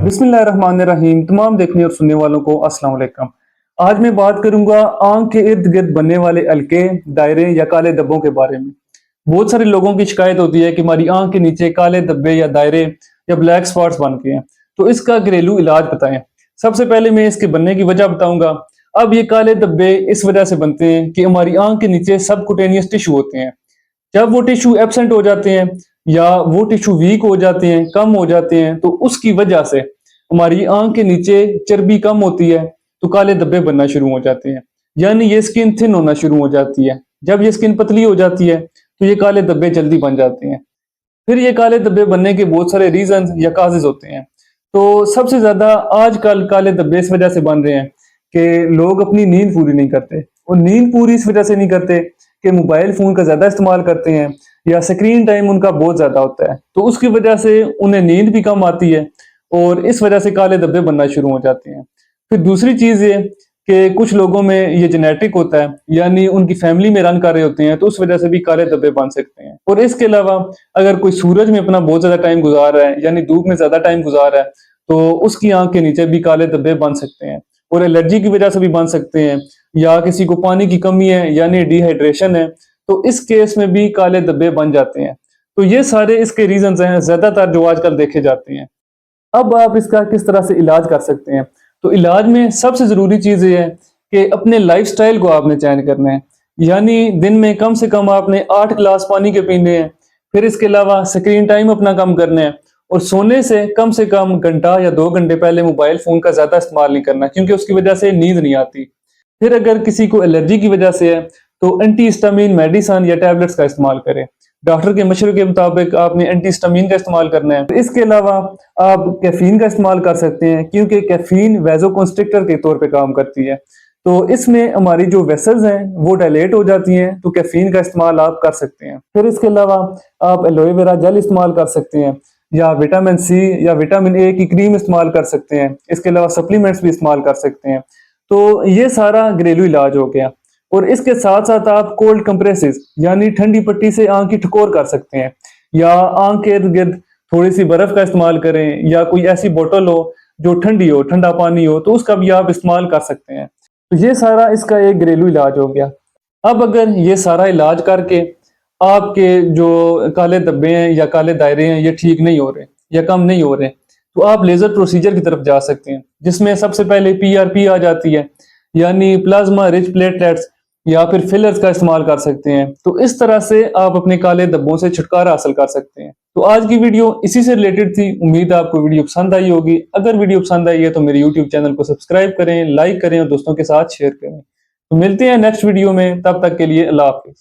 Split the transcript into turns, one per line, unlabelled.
बिस्मिल्लाहिर्रहमानिर्रहीम। तमाम देखने और सुनने वालों को अस्सलाम वालेकुम। आज मैं बात करूंगा आंख के इर्द गिर्द बनने वाले हल्के दायरे या काले धब्बों के बारे में। बहुत सारे लोगों की शिकायत होती है कि हमारी आंख के नीचे काले धब्बे या दायरे या ब्लैक स्पॉट्स बन गए हैं, तो इसका घरेलू इलाज बताएं। सबसे पहले मैं इसके बनने की वजह बताऊंगा। अब ये काले धब्बे इस वजह से बनते हैं कि हमारी आंख के नीचे सबकुटेनियस टिश्यू होते हैं। जब वो टिश्यू एब्सेंट हो जाते हैं या वो टिश्यू वीक हो जाते हैं, कम हो जाते हैं, तो उसकी वजह से हमारी आंख के नीचे चर्बी कम होती है, तो काले धब्बे बनना शुरू हो जाते हैं। यानी ये स्किन थिन होना शुरू हो जाती है। जब ये स्किन पतली हो जाती है तो ये काले धब्बे जल्दी बन जाते हैं। फिर ये काले धब्बे बनने के बहुत सारे रीजन या काजेज होते हैं। तो सबसे ज्यादा आजकल काले धब्बे इस वजह से बन रहे हैं कि लोग अपनी नींद पूरी नहीं करते, और नींद पूरी इस वजह से नहीं करते कि मोबाइल फोन का ज्यादा इस्तेमाल करते हैं या स्क्रीन टाइम उनका बहुत ज्यादा होता है, तो उसकी वजह से उन्हें नींद भी कम आती है और इस वजह से काले धब्बे बनना शुरू हो जाते हैं। फिर दूसरी चीज ये कि कुछ लोगों में ये जेनेटिक होता है, यानी उनकी फैमिली में रन कर रहे होते हैं, तो उस वजह से भी काले धब्बे बन सकते हैं। और इसके अलावा अगर कोई सूरज में अपना बहुत ज्यादा टाइम गुजार रहा है, यानी धूप में ज्यादा टाइम गुजार रहा है, तो उसकी आंख के नीचे भी काले धब्बे बन सकते हैं। और एलर्जी की वजह से भी बन सकते हैं, या किसी को पानी की कमी है यानी डिहाइड्रेशन है, तो इस केस में भी काले धब्बे बन जाते हैं। तो ये सारे इसके रीजंस हैं ज्यादातर जो आजकल देखे जाते हैं। अब आप इसका किस तरह से इलाज कर सकते हैं? तो इलाज में सबसे जरूरी चीज ये है कि अपने लाइफस्टाइल को आपने चेंज करना है। यानी दिन में कम से कम आपने 8 गिलास पानी के पीने हैं। फिर इसके अलावा स्क्रीन टाइम अपना कम करना है, और सोने से कम घंटा या 2 घंटे पहले मोबाइल फोन का ज्यादा इस्तेमाल नहीं करना, क्योंकि उसकी वजह से नींद नहीं आती। फिर अगर किसी को एलर्जी की वजह से है तो एंटी हिस्टामिन मेडिसन या टैबलेट्स का इस्तेमाल करें। डॉक्टर के मशवरे के मुताबिक आपने एंटी हिस्टामिन का इस्तेमाल करना है। इसके अलावा आप कैफीन का इस्तेमाल कर सकते हैं, क्योंकि कैफीन वैसोकंस्ट्रिक्टर के तौर पे काम करती है। तो इसमें हमारी जो वेसल्स हैं वो डायलेट हो जाती हैं, तो कैफीन का इस्तेमाल आप कर सकते हैं। फिर इसके अलावा आप एलोवेरा जेल इस्तेमाल कर सकते हैं, या विटामिन सी या विटामिन ए की क्रीम इस्तेमाल कर सकते हैं। इसके अलावा सप्लीमेंट्स भी इस्तेमाल कर सकते हैं। तो ये सारा घरेलू इलाज हो गया। और इसके साथ साथ आप कोल्ड कंप्रेसेस यानी ठंडी पट्टी से आंख की ठकोर कर सकते हैं, या आंख के इर्द गिर्द थोड़ी सी बर्फ का इस्तेमाल करें, या कोई ऐसी बोतल हो जो ठंडी हो, ठंडा पानी हो, तो उसका भी आप इस्तेमाल कर सकते हैं। तो ये सारा इसका एक घरेलू इलाज हो गया। अब अगर ये सारा इलाज करके आपके जो काले धब्बे हैं या काले दायरे हैं ये ठीक नहीं हो रहे या कम नहीं हो रहे, तो आप लेजर प्रोसीजर की तरफ जा सकते हैं, जिसमें सबसे पहले पीआरपी आ जाती है, यानी प्लाज्मा रिच प्लेटलेट्स, या फिर फिलर्स का इस्तेमाल कर सकते हैं। तो इस तरह से आप अपने काले धब्बों से छुटकारा हासिल कर सकते हैं। तो आज की वीडियो इसी से रिलेटेड थी। उम्मीद है आपको वीडियो पसंद आई होगी। अगर वीडियो पसंद आई है तो मेरे यूट्यूब चैनल को सब्सक्राइब करें, लाइक करें और दोस्तों के साथ शेयर करें। तो मिलते हैं नेक्स्ट वीडियो में, तब तक के लिए अल्लाह हाफिज।